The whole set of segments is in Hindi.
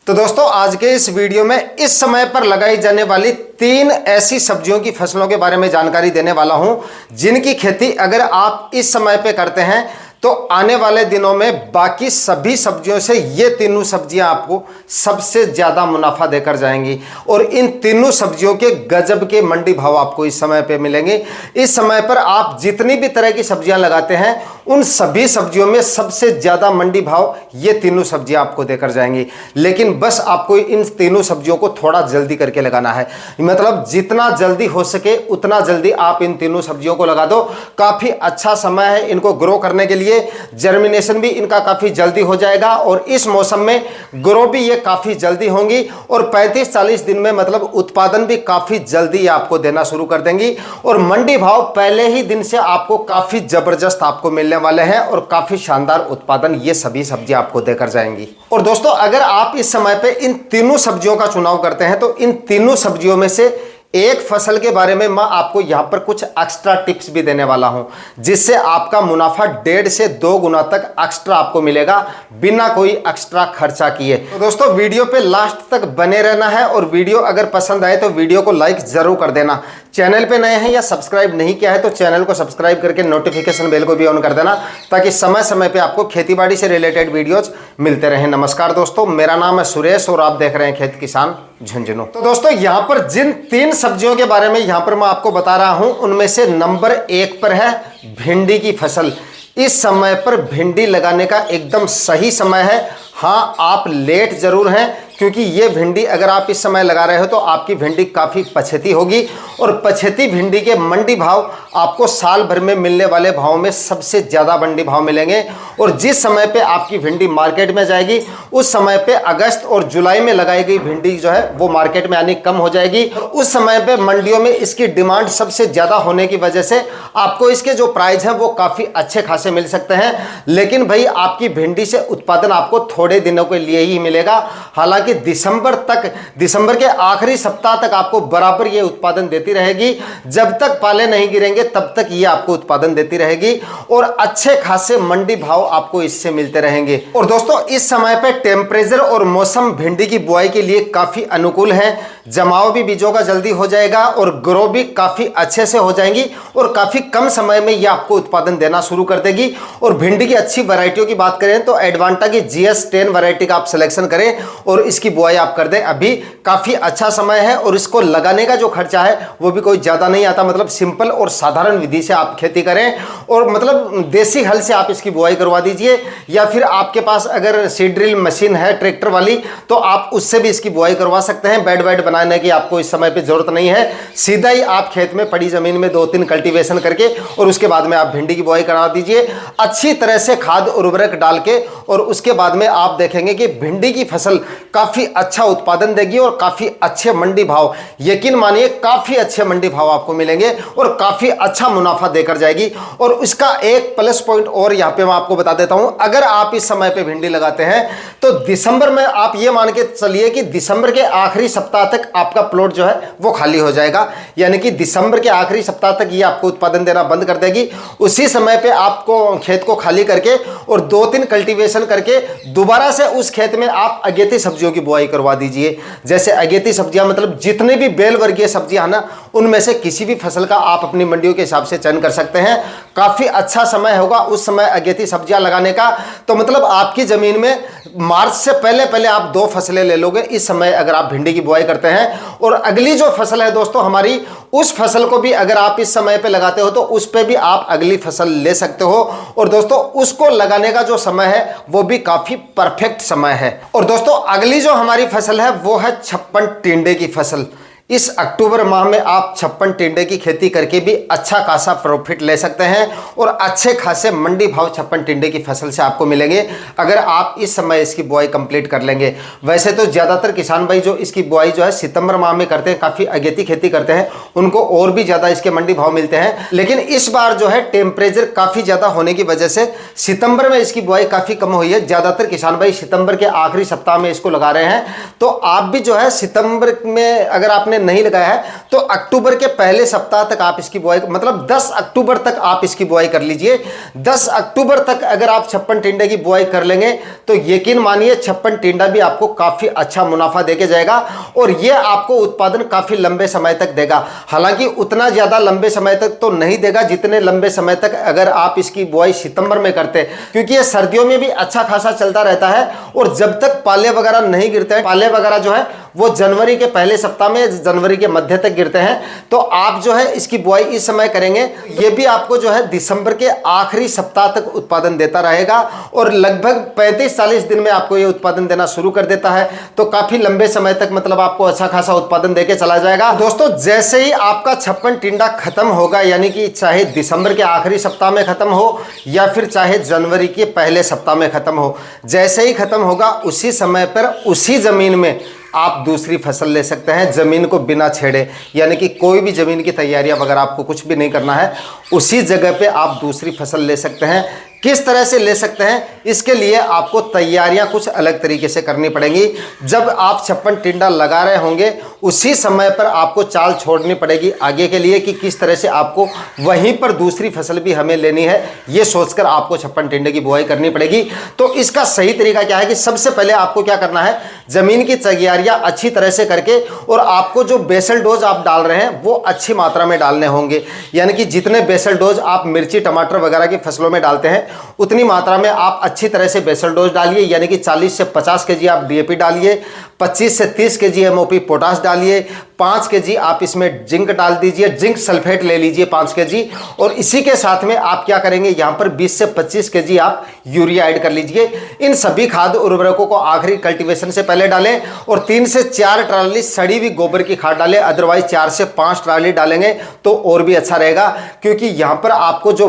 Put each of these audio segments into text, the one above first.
तो दोस्तों आज के इस वीडियो में इस समय पर लगाई जाने वाली 3 ऐसी सब्जियों की फसलों के बारे में जानकारी देने वाला हूं जिनकी खेती अगर आप इस समय पे करते हैं तो आने वाले दिनों में बाकी सभी सब्जियों से ये तीनों सब्जियां आपको सबसे ज्यादा मुनाफा देकर जाएंगी और इन तीनों सब्जियों के गजब के मंडी भाव आपको इस समय पे मिलेंगे। इस समय पर आप जितनी भी तरह की सब्जियां लगाते हैं उन सभी सब्जियों में सबसे ज्यादा मंडी भाव ये तीनों सब्जियां आपको देकर जाएंगी, लेकिन बस आपको इन तीनों सब्जियों को थोड़ा जल्दी करके लगाना है। मतलब जितना जल्दी हो सके उतना जल्दी आप इन तीनों सब्जियों को लगा दो। काफी अच्छा समय है इनको ग्रो करने के लिए, जर्मिनेशन भी इनका काफी जल्दी हो जाएगा और इस मौसम में ग्रो भी ये काफी जल्दी होंगी और 35-40 दिन में मतलब उत्पादन भी काफी जल्दी आपको देना शुरू कर देंगी और मंडी भाव पहले ही दिन से आपको काफी जबरदस्त आपको मिलने वाले हैं और काफी शानदार उत्पादन ये सभी सब्जी आपको देकर जाएंगी। और दोस्तों अगर आप इस समय पे इन तीनों सब्जियों का चुनाव करते हैं तो इन तीनों सब्जियों में से एक फसल के बारे में मैं आपको यहां पर कुछ एक्स्ट्रा टिप्स भी देने वाला हूं जिससे आपका मुनाफा 1.5 से 2 गुना तक एक्स्ट्रा आपको मिलेगा बिना कोई एक्स्ट्रा खर्चा किए। तो दोस्तों वीडियो पे लास्ट तक बने रहना है और वीडियो अगर पसंद आए तो वीडियो को लाइक जरूर कर देना। चैनल पे नए हैं या सब्सक्राइब नहीं किया है तो चैनल को सब्सक्राइब करके नोटिफिकेशन बेल को भी ऑन कर देना ताकि समय समय पे आपको खेतीबाड़ी से रिलेटेड वीडियोज मिलते रहें। नमस्कार दोस्तों, मेरा नाम है सुरेश और आप देख रहे हैं खेत किसान झुंझुनू। तो दोस्तों यहाँ पर जिन 3 सब्जियों के बारे में यहाँ पर मैं आपको बता रहा हूं उनमें से नंबर 1 पर है भिंडी की फसल। इस समय पर भिंडी लगाने का एकदम सही समय है। हाँ, आप लेट जरूर हैं क्योंकि ये भिंडी अगर आप इस समय लगा रहे हो तो आपकी भिंडी काफ़ी पछेती होगी और पछेती भिंडी के मंडी भाव आपको साल भर में मिलने वाले भाव में सबसे ज़्यादा मंडी भाव मिलेंगे। और जिस समय पे आपकी भिंडी मार्केट में जाएगी उस समय पे अगस्त और जुलाई में लगाई गई भिंडी जो है वो मार्केट में आनी कम हो जाएगी। उस समय पे मंडियों में इसकी डिमांड सबसे ज़्यादा होने की वजह से आपको इसके जो प्राइस हैं वो काफ़ी अच्छे खासे मिल सकते हैं। लेकिन भाई आपकी भिंडी से उत्पादन आपको थोड़े दिनों के लिए ही मिलेगा। हालांकि दिसंबर के आखिरी सप्ताह तक आपको बराबर ये उत्पादन देती रहेगी। जब तक पाले नहीं गिरेंगे तब तक ये आपको उत्पादन देती रहेगी और अच्छे खासे मंडी भाव आपको इससे मिलते रहेंगे। और दोस्तों इस समय पे टेम्परेचर और मौसम भिंडी की बुआई के लिए काफी अनुकूल है। जमाव भी बीजों का जल्दी हो जाएगा और ग्रो भी काफी अच्छे से हो जाएंगी और काफी कम समय में ये आपको उत्पादन देना शुरू कर देगी। और भिंडी की अच्छी वैरायटियों की बात करें तो एडवांटा की GS10 वैरायटी का आप सिलेक्शन करें और इसकी बुआई आप कर दें। अभी काफी अच्छा समय है और इसको लगाने का जो खर्चा है वो भी कोई ज्यादा नहीं आता। मतलब सिंपल और साधारण विधि से आप खेती करें और मतलब देसी हल से आप इसकी बुआई करवा दीजिए या फिर आपके पास अगर सीड ड्रिल मशीन है ट्रैक्टर वाली तो आप उससे भी इसकी बुआई करवा सकते हैं। बेड वेड बनाने की आपको इस समय पे जरूरत नहीं है। सीधा ही आप खेत में पड़ी जमीन में 2-3 कल्टीवेशन करके और उसके बाद में आप भिंडी की बुआई करा दीजिए अच्छी तरह से खाद उर्वरक डाल के और उसके बाद में आप देखेंगे कि भिंडी की फसल काफी अच्छा उत्पादन देगी और काफी अच्छे मंडी भाव, यकीन मानिए काफी अच्छे मंडी भाव आपको मिलेंगे और काफी अच्छा मुनाफा देकर जाएगी। और इसका एक प्लस पॉइंट और यहाँ पे मैं आपको बता देता हूं, अगर आप इस समय पे भिंडी लगाते हैं तो दिसंबर में आप ये मान के चलिए कि दिसंबर के आखिरी सप्ताह तक आपका प्लॉट जो है वो खाली हो जाएगा। यानी कि दिसंबर के आखिरी सप्ताह तक ये आपको उत्पादन देना बंद कर देगी। उसी समय पे आपको खेत को खाली करके और 2-3 कल्टीवेशन करके दोबारा से उस खेत में आप अगेती सब्जियों की बुआई करवा दीजिए। जैसे अगेती सब्जियां मतलब जितने भी बेल वर्गीय सब्जियां हैं ना उनमें से किसी भी फसल का आप अपनी मंडियों के हिसाब से चयन कर सकते हैं। काफी अच्छा समय होगा उस समय अगेती सब्जियां लगाने का। तो मतलब आपकी जमीन में मार्च से पहले आप 2 फसलें ले लोगे इस समय अगर आप भिंडी की बुआई करते हैं। और अगली जो फसल है दोस्तों हमारी, उस फसल को भी अगर आप इस समय पे लगाते हो तो उस पे भी आप अगली फसल ले सकते हो। और दोस्तों उसको लगाने का जो समय है वो भी काफी परफेक्ट समय है। और दोस्तों अगली जो हमारी फसल है वो है 56 टिंडे की फसल। इस अक्टूबर माह में आप 56 टिंडे की खेती करके भी अच्छा खासा प्रॉफिट ले सकते हैं और अच्छे खासे मंडी भाव 56 टिंडे की फसल से आपको मिलेंगे अगर आप इस समय इसकी बुआई कंप्लीट कर लेंगे। वैसे तो ज़्यादातर किसान भाई जो इसकी बुआई जो है सितंबर माह में करते हैं, काफ़ी अगेती खेती करते हैं, उनको और भी ज़्यादा इसके मंडी भाव मिलते हैं। लेकिन इस बार जो है टेम्परेचर काफ़ी ज़्यादा होने की वजह से सितंबर में इसकी बुआई काफ़ी कम हुई है। ज़्यादातर किसान भाई सितंबर के आखिरी सप्ताह में इसको लगा रहे हैं। तो आप भी जो है सितंबर में अगर आपने नहीं लगाया है तो अक्टूबर के पहले सप्ताह तक आप इसकी बुआई, मतलब 10 अक्टूबर तक आप इसकी बुआई कर लीजिए। 10 अक्टूबर तक अगर आप छप्पन टिंडे की बुआई कर लेंगे तो यकीन मानिए छप्पन टिंडा भी आपको काफी अच्छा मुनाफा देके जाएगा और यह आपको उत्पादन काफी लंबे समय तक देगा। हालांकि उतना ज्यादा लंबे समय तक तो नहीं देगा जितने लंबे समय तक अगर आप इसकी बुआई सितंबर में करते, क्योंकि ये सर्दियों में भी अच्छा खासा चलता रहता है और जब तक पाले वगैरह नहीं गिरते हैं, पाले वगैरह जो है वो जनवरी के पहले सप्ताह में, जनवरी के मध्य तक गिरते हैं, तो आप जो है इसकी बुआई इस समय करेंगे। ये भी आपको जो है दिसंबर के आखिरी सप्ताह तक उत्पादन देता रहेगा और लगभग 35-40 दिन में आपको ये उत्पादन देना शुरू कर देता है। तो काफी लंबे समय तक मतलब आपको अच्छा खासा उत्पादन देके चला जाएगा। दोस्तों जैसे ही आपका छप्पन टिंडा खत्म होगा, यानी कि चाहे दिसंबर के आखिरी सप्ताह में खत्म हो या फिर चाहे जनवरी के पहले सप्ताह में खत्म हो, जैसे ही खत्म होगा उसी समय पर उसी जमीन में आप दूसरी फसल ले सकते हैं, जमीन को बिना छेड़े, यानी कि कोई भी जमीन की तैयारियां वगैरह आपको कुछ भी नहीं करना है, उसी जगह पे आप दूसरी फसल ले सकते हैं। किस तरह से ले सकते हैं, इसके लिए आपको तैयारियां कुछ अलग तरीके से करनी पड़ेंगी। जब आप छप्पन टिंडा लगा रहे होंगे उसी समय पर आपको चाल छोड़नी पड़ेगी आगे के लिए कि किस तरह से आपको वहीं पर दूसरी फसल भी हमें लेनी है, ये सोचकर आपको छप्पन टिंडे की बुआई करनी पड़ेगी। तो इसका सही तरीका क्या है कि सबसे पहले आपको क्या करना है, जमीन की तैयारियां अच्छी तरह से करके, और आपको जो बेसल डोज आप डाल रहे हैं वो अच्छी मात्रा में डालने होंगे, यानी कि जितने बेसल डोज आप मिर्ची टमाटर वगैरह की फसलों में डालते हैं उतनी मात्रा में आप अच्छी तरह से बेसल डोज डालिए, यानी कि 40 से 50 केजी आप डीएपी डालिए, 25 से 30 केजी एमओपी पोटास डालिए, 5 केजी आप इसमें जिंक डाल दीजिए, जिंक सल्फेट ले लीजिए 5 केजी, और इसी के साथ में आप क्या करेंगे, यहाँ पर 20 से 25 केजी आप यूरिया ऐड कर लीजिए। इन सभी खाद उर्वरकों को आखिरी कल्टीवेशन से पहले डालें और 3 से 4 ट्राली सड़ी हुई गोबर की खाद डालें, अदरवाइज 4 से 5 ट्राली डालेंगे तो और भी अच्छा रहेगा, क्योंकि यहाँ पर आपको जो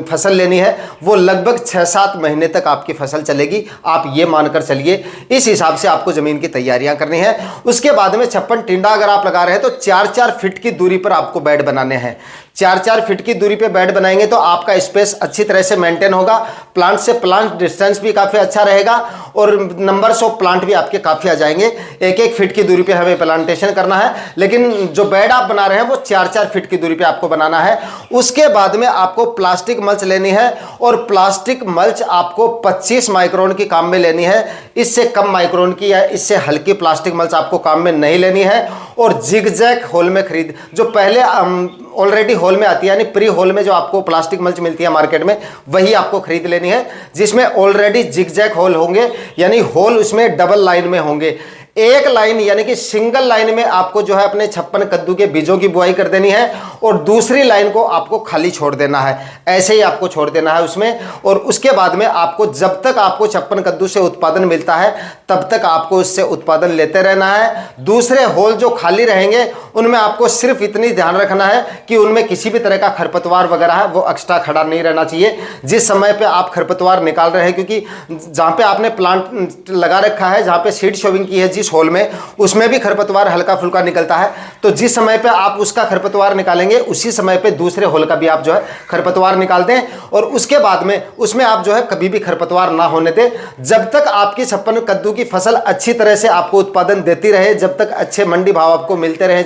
फसल लेनी है वो लगभग 6-7 महीने तक आपकी फसल चलेगी। आप ये मानकर चलिए, इस हिसाब से आपको जमीन की तैयारियां करनी है। उसके बाद में छप्पन टिंडा अगर आप लगा रहे हैं तो 4-4 फीट की दूरी पर आपको बेड बनाने हैं। 4-4 फीट की दूरी पे बेड बनाएंगे तो आपका स्पेस अच्छी तरह से मेंटेन होगा, प्लांट से प्लांट डिस्टेंस भी काफी अच्छा रहेगा और नंबर्स ऑफ प्लांट भी आपके काफी आ जाएंगे। 1-1 फीट की दूरी पे हमें प्लांटेशन करना है, लेकिन जो बेड आप बना रहे हैं वो 4-4 फीट की दूरी पे आपको बनाना है। उसके बाद में आपको प्लास्टिक मल्च लेनी है और प्लास्टिक मल्च आपको 25 माइक्रोन की काम में लेनी है, इससे कम माइक्रोन की या इससे हल्की प्लास्टिक मल्च आपको काम में नहीं लेनी है। और जिगजैग होल में खरीद, जो पहले ऑलरेडी होल में आती है, यानी प्री होल में जो आपको प्लास्टिक मल्च मिलती है मार्केट में, वही आपको खरीद लेनी है, जिसमें ऑलरेडी जिगजैग होल होंगे, यानी होल उसमें डबल लाइन में होंगे। एक लाइन यानी कि सिंगल लाइन में आपको जो है अपने छप्पन कद्दू के बीजों की बुआई कर देनी है और दूसरी लाइन को आपको खाली छोड़ देना है, ऐसे ही आपको छोड़ देना है उसमें। और उसके बाद में आपको जब तक आपको छप्पन कद्दू से उत्पादन मिलता है तब तक आपको उससे उत्पादन लेते रहना है। दूसरे होल जो खाली रहेंगे उनमें आपको सिर्फ इतनी ध्यान रखना है कि उनमें किसी भी तरह का खरपतवार वगैरह है वो एक्स्ट्रा खड़ा नहीं रहना चाहिए। जिस समय पे आप खरपतवार निकाल रहे हैं, क्योंकि जहाँ पे आपने प्लांट लगा रखा है, जहाँ पे सीड शोविंग की है जिस होल में, उसमें भी खरपतवार हल्का फुल्का निकलता है, तो जिस समय पे आप उसका खरपतवार निकालेंगे उसी समय पे दूसरे होल का भी आप जो है खरपतवार निकाल दें। और उसके बाद में उसमें आप जो है कभी भी खरपतवार ना होने दें। जब तक आपकी छप्पन कद्दू की फसल अच्छी तरह से आपको उत्पादन देती रहे, जब तक अच्छे मंडी भाव आपको मिलते रहे,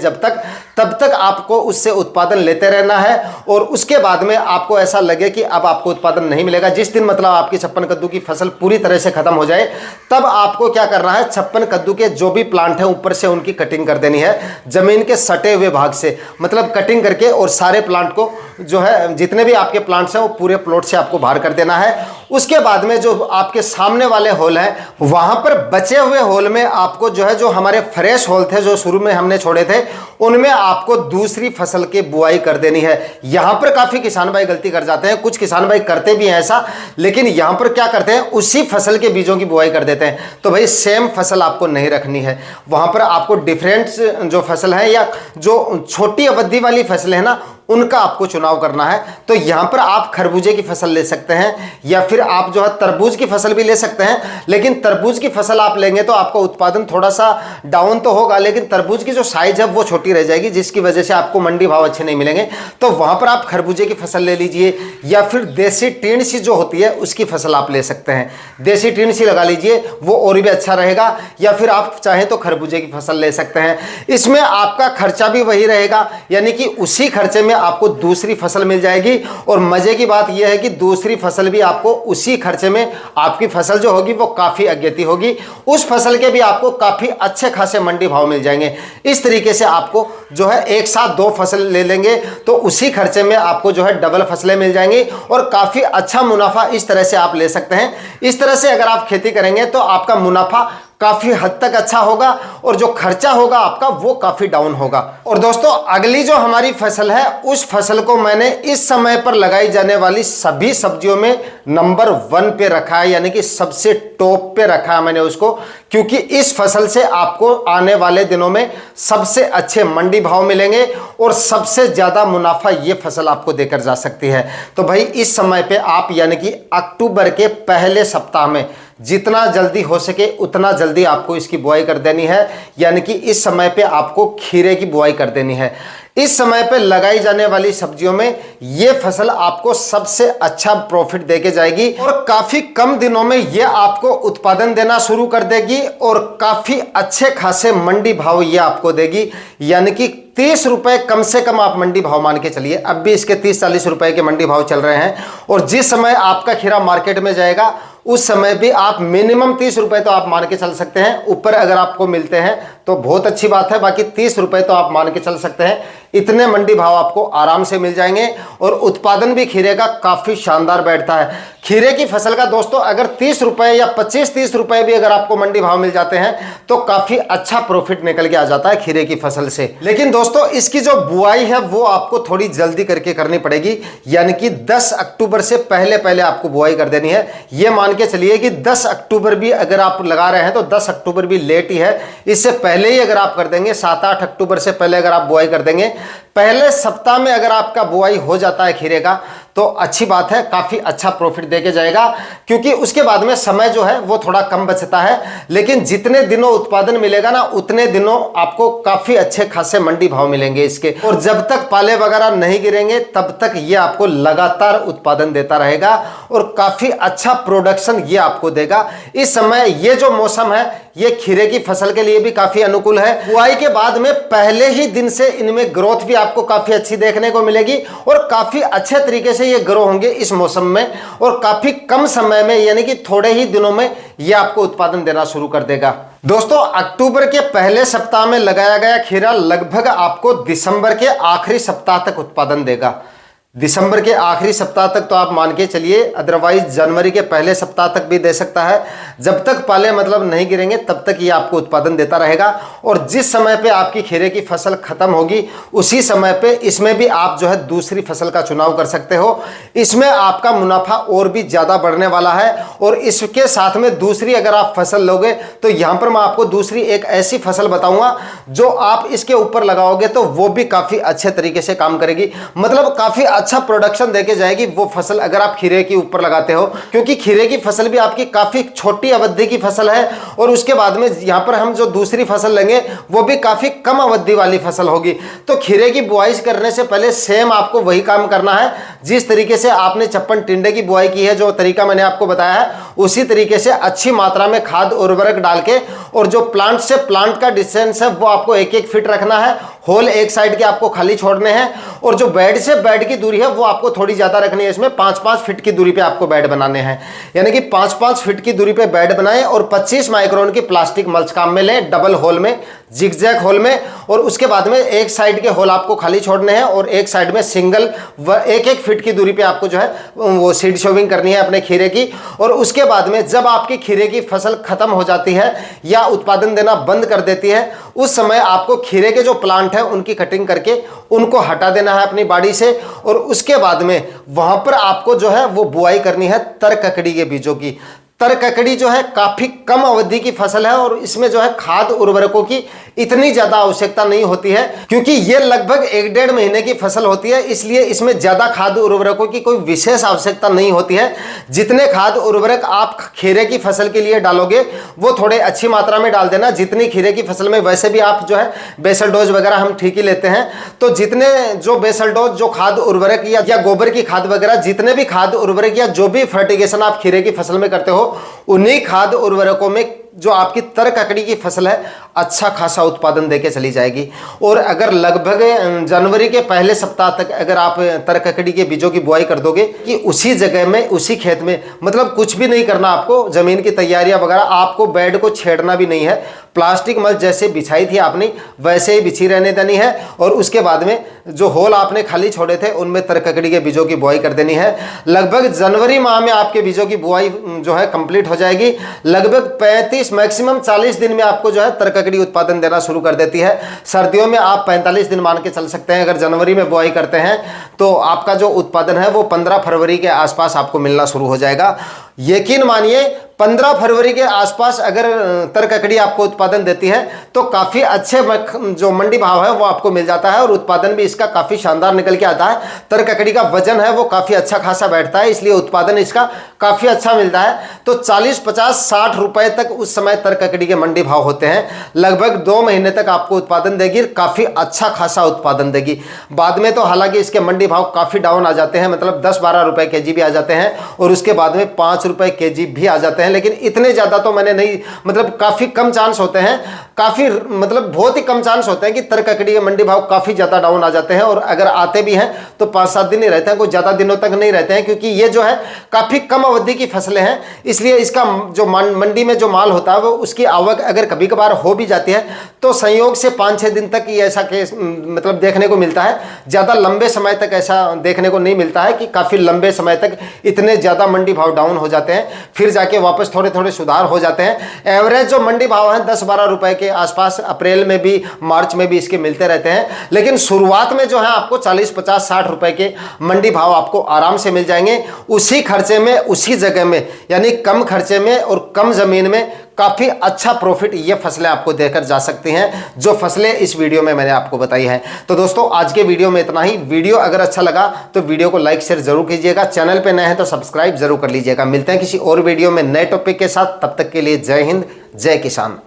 तब तक आपको उससे उत्पादन लेते रहना है। और उसके बाद में आपको ऐसा लगे कि अब आपको उत्पादन नहीं मिलेगा, जिस दिन मतलब आपकी छप्पन कद्दू की फसल पूरी तरह से खत्म हो जाए, तब आपको क्या करना है, छप्पन कद्दू के जो भी प्लांट है ऊपर से उनकी कटिंग कर देनी है, जमीन के सटे हुए भाग से, मतलब कटिंग करके, और सारे प्लांट को जो है जितने भी आपके प्लांट्स हैं वो पूरे प्लॉट से आपको बाहर कर देना है। उसके बाद में जो आपके सामने वाले होल हैं वहां पर बचे हुए होल में आपको जो है, जो हमारे फ्रेश होल थे जो शुरू में हमने छोड़े थे, उनमें आपको दूसरी फसल की बुआई कर देनी है। यहां पर काफी किसान भाई गलती कर जाते हैं, कुछ किसान भाई करते भी हैं ऐसा, लेकिन यहां पर क्या करते हैं, उसी फसल के बीजों की बुआई कर देते हैं। तो भाई सेम फसल आपको नहीं रखनी है, वहां पर आपको डिफरेंट जो फसल है या जो छोटी अवधि वाली फसल है ना, उनका आपको चुनाव करना है। तो यहां पर आप खरबूजे की फसल ले सकते हैं या फिर आप जो है तरबूज की फसल भी ले सकते हैं। लेकिन तरबूज की फसल आप लेंगे तो आपका उत्पादन थोड़ा सा डाउन तो होगा, लेकिन तरबूज की जो साइज है वो छोटी रह जाएगी, जिसकी वजह से आपको मंडी भाव अच्छे नहीं मिलेंगे। तो वहां पर आप खरबूजे की फसल ले लीजिए या फिर देसी टीण सी जो होती है उसकी फसल आप ले सकते हैं। देसी टीण सी लगा लीजिए, वो और भी अच्छा रहेगा। या फिर आप चाहें तो खरबूजे की फसल ले सकते हैं। इसमें आपका खर्चा भी वही रहेगा, यानी कि उसी खर्चे में आपको दूसरी फसल मिल जाएगी। और मजे की बात यह है कि दूसरी फसल भी आपको उसी खर्चे में, आपकी फसल जो होगी वो काफी अगेती होगी, उस फसल के भी आपको काफी अच्छे खासे मंडी भाव मिल जाएंगे। इस तरीके से आपको जो है एक साथ 2 फसल ले लेंगे तो उसी खर्चे में आपको जो है डबल फसलें मिल जाएंगी और काफी अच्छा मुनाफा इस तरह से आप ले सकते हैं। इस तरह से अगर आप खेती करेंगे तो आपका मुनाफा काफी हद तक अच्छा होगा और जो खर्चा होगा आपका वो काफी डाउन होगा। और दोस्तों अगली जो हमारी फसल है, उस फसल को मैंने इस समय पर लगाई जाने वाली सभी सब्जियों में नंबर 1 पे रखा है, यानी कि सबसे टॉप पे रखा है मैंने उसको, क्योंकि इस फसल से आपको आने वाले दिनों में सबसे अच्छे मंडी भाव मिलेंगे और सबसे ज्यादा मुनाफा ये फसल आपको देकर जा सकती है। तो भाई इस समय पे आप यानी कि अक्टूबर के पहले सप्ताह में जितना जल्दी हो सके उतना जल्दी आपको इसकी बुआई कर देनी है, यानी कि इस समय पे आपको खीरे की बुआई कर देनी है। इस समय पे लगाई जाने वाली सब्जियों में ये फसल आपको सबसे अच्छा प्रॉफिट देके जाएगी और काफी कम दिनों में ये आपको उत्पादन देना शुरू कर देगी और काफी अच्छे खासे मंडी भाव ये आपको देगी, यानी कि 30 रुपए कम से कम आप मंडी भाव मान के चलिए। अब भी इसके 30-40 रुपए के मंडी भाव चल रहे हैं और जिस समय आपका खीरा मार्केट में जाएगा उस समय भी आप मिनिमम 30 रुपए तो आप मान के चल सकते हैं। ऊपर अगर आपको मिलते हैं तो बहुत अच्छी बात है, बाकी 30 रुपए तो आप मान के चल सकते हैं। इतने मंडी भाव आपको आराम से मिल जाएंगे और उत्पादन भी खीरे का काफी शानदार बैठता है। खीरे की फसल का दोस्तों अगर 30 रुपए या 25-30 रुपए भी अगर आपको मंडी भाव मिल जाते हैं तो काफी अच्छा प्रॉफिट निकल के आ जाता है खीरे की फसल से। लेकिन दोस्तों इसकी जो बुआई है वो आपको थोड़ी जल्दी करके करनी पड़ेगी, यानी कि 10 अक्टूबर से पहले पहले आपको बुआई कर देनी है। ये मान के चलिए कि 10 अक्टूबर भी अगर आप लगा रहे हैं तो 10 अक्टूबर भी लेट ही है, इससे पहले ही अगर आप कर देंगे 7-8 अक्टूबर से पहले अगर आप बुआई कर देंगे, पहले सप्ताह में अगर आपका बुआई हो जाता है खीरे का तो अच्छी बात है, काफी अच्छा प्रॉफिट देके जाएगा, क्योंकि उसके बाद में समय जो है वो थोड़ा कम बचता है। लेकिन जितने दिनों उत्पादन मिलेगा ना उतने दिनों आपको काफी अच्छे खासे मंडी भाव मिलेंगे इसके। और जब तक पाले वगैरह नहीं गिरेंगे तब तक ये आपको लगातार उत्पादन देता रहेगा और काफी अच्छा प्रोडक्शन ये आपको देगा। इस समय ये जो मौसम है ये खीरे की फसल के लिए भी काफी अनुकूल है। बुआई के बाद में पहले ही दिन से इनमें ग्रोथ भी आपको काफी अच्छी देखने को मिलेगी और काफी अच्छे तरीके से ये ग्रो होंगे इस मौसम में और काफी कम समय में, यानी कि थोड़े ही दिनों में ये आपको उत्पादन देना शुरू कर देगा। दोस्तों अक्टूबर के पहले सप्ताह में लगाया गया खीरा लगभग आपको दिसंबर के आखिरी सप्ताह तक उत्पादन देगा। दिसंबर के आखिरी सप्ताह तक तो आप मान के चलिए, अदरवाइज जनवरी के पहले सप्ताह तक भी दे सकता है। जब तक पाले मतलब नहीं गिरेंगे तब तक ये आपको उत्पादन देता रहेगा। और जिस समय पे आपकी खीरे की फसल खत्म होगी उसी समय पे इसमें भी आप जो है दूसरी फसल का चुनाव कर सकते हो। इसमें आपका मुनाफा और भी ज़्यादा बढ़ने वाला है। और इसके साथ में दूसरी अगर आप फसल लोगे तो यहाँ पर मैं आपको दूसरी एक ऐसी फसल बताऊँगा जो आप इसके ऊपर लगाओगे तो वो भी काफ़ी अच्छे तरीके से काम करेगी, मतलब काफ़ी अच्छा प्रोडक्शन देके जाएगी वो फसल अगर आप खीरे के ऊपर लगाते हो। क्योंकि खीरे की फसल भी आपकी काफी छोटी अवधि की फसल है और उसके बाद में यहां पर हम जो दूसरी फसल लेंगे वो भी काफी कम अवधि वाली फसल होगी। तो खीरे की बुआई करने से पहले सेम आपको वही काम करना है जिस तरीके से आपने चप्पन टिंडे की बुआई की है, जो तरीका मैंने आपको बताया है उसी तरीके से अच्छी मात्रा में खाद उर्वरक डाल के, और जो प्लांट से प्लांट का डिस्टेंस है वो आपको 1-1 फीट रखना है। होल एक साइड के आपको खाली छोड़ने हैं और जो बेड से बेड की दूरी है वो आपको थोड़ी ज्यादा रखनी है। इसमें 5-5 फीट की दूरी पे आपको बेड बनाने हैं, यानी कि 5-5 फीट की दूरी पे बेड बनाएं और 25 माइक्रोन की प्लास्टिक मल्च काम में लें, डबल होल में, जिगजैग होल में। और उसके बाद में एक साइड के होल आपको खाली छोड़ने हैं और एक साइड में सिंगल 1-1 फीट की दूरी पे आपको जो है वो सीड शोविंग करनी है अपने खीरे की। और उसके बाद में जब आपकी खीरे की फसल खत्म हो जाती है या उत्पादन देना बंद कर देती है उस समय आपको खीरे के जो प्लांट है उनकी कटिंग करके उनको हटा देना है अपनी बाड़ी से। और उसके बाद में वहां पर आपको जो है वो बुआई करनी है तर ककड़ी के बीजों की। तरककड़ी जो है काफी कम अवधि की फसल है और इसमें जो है खाद उर्वरकों की इतनी ज्यादा आवश्यकता नहीं होती है, क्योंकि ये लगभग 1-1.5 महीने की फसल होती है, इसलिए इसमें ज्यादा खाद उर्वरकों की कोई विशेष आवश्यकता नहीं होती है। जितने खाद उर्वरक आप खीरे की फसल के लिए डालोगे वो थोड़े अच्छी मात्रा में डाल देना। जितनी खीरे की फसल में वैसे भी आप जो है बेसल डोज वगैरह हम ठीक ही लेते हैं, तो जितने जो बेसल डोज जो खाद उर्वरक या गोबर की खाद वगैरह जितने भी खाद उर्वरक या जो भी फर्टिगेशन आप खीरे की फसल में करते हो, उन्हीं खाद उर्वरकों में जो आपकी तरककड़ी की फसल है अच्छा खासा उत्पादन देके चली जाएगी। और अगर लगभग जनवरी के पहले सप्ताह तक अगर आप तरककड़ी के बीजों की बुआई कर दोगे कि उसी जगह में उसी खेत में, मतलब कुछ भी नहीं करना आपको, जमीन की तैयारियां वगैरह, आपको बेड को छेड़ना भी नहीं है, प्लास्टिक मल्च जैसे बिछाई थी आपने वैसे ही बिछी रहने देनी है और उसके बाद में जो होल आपने खाली छोड़े थे उनमें तरककड़ी के बीजों की बुआई कर देनी है। लगभग जनवरी माह में आपके बीजों की बुआई जो है कंप्लीट हो जाएगी। लगभग 35 मैक्सिमम 40 दिन में आपको जो है तरककड़ी उत्पादन देना शुरू कर देती है। सर्दियों में आप 45 दिन मान के चल सकते हैं। अगर जनवरी में बुआई करते हैं तो आपका जो उत्पादन है वो 15 फरवरी के आसपास आपको मिलना शुरू हो जाएगा। यकीन मानिए 15 फरवरी के आसपास अगर तरककड़ी आपको उत्पादन देती है तो काफ़ी अच्छे जो मंडी भाव है वो आपको मिल जाता है और उत्पादन भी इसका काफ़ी शानदार निकल के आता है। तरककड़ी का वजन है वो काफ़ी अच्छा खासा बैठता है, इसलिए उत्पादन इसका काफ़ी अच्छा मिलता है। तो 40, 50, 60 रुपए तक उस समय तरककड़ी के मंडी भाव होते हैं। लगभग 2 महीने तक आपको उत्पादन देगी, काफ़ी अच्छा खासा उत्पादन देगी। बाद में तो हालांकि इसके मंडी भाव काफ़ी डाउन आ जाते हैं, मतलब 10-12 रुपए केजी भी आ जाते हैं और उसके बाद में 5 रुपए केजी भी आ जाते हैं, लेकिन इतने ज्यादा तो मैंने नहीं, मतलब काफी कम चांस होते हैं, काफी मतलब बहुत ही कम चांस होते हैं कि तरककड़ी के मंडी भाव काफी ज्यादा डाउन आ जाते हैं। और अगर आते भी हैं तो 5-7 दिन ही रहते हैं, कोई ज्यादा दिनों तक नहीं रहते हैं, क्योंकि ये जो है काफी कम अवधि की फसलें हैं। इसलिए इसका जो मंडी में जो माल होता है वो उसकी आवक अगर कभी कभार हो भी जाती है तो संयोग से 5-6 दिन तक ही ऐसा केस मतलब देखने को मिलता है। ज्यादा लंबे समय तक ऐसा देखने को नहीं मिलता है कि काफी लंबे समय तक इतने ज्यादा मंडी भाव डाउन हो जाते हैं, फिर जाके वापस थोड़े थोड़े सुधार हो जाते हैं। एवरेज जो मंडी भाव है 10-12 रुपए के आसपास अप्रैल में भी मार्च में भी इसके मिलते रहते हैं, लेकिन शुरुआत में जो है आपको 40, 50, 60 रुपए के मंडी भाव आपको आराम से मिल जाएंगे। उसी खर्चे में उसी जगह में, यानी कम खर्चे में और कम जमीन में काफी अच्छा प्रॉफिट ये फसलें आपको देकर जा सकती हैं, जो फसलें इस वीडियो में मैंने आपको बताई हैं। तो दोस्तों आज के वीडियो में इतना ही। वीडियो अगर अच्छा लगा तो वीडियो को लाइक शेयर जरूर कीजिएगा, चैनल पे नए हैं तो सब्सक्राइब जरूर कर लीजिएगा। मिलते हैं किसी और वीडियो में नए टॉपिक के साथ, तब तक के लिए जय हिंद, जय किसान।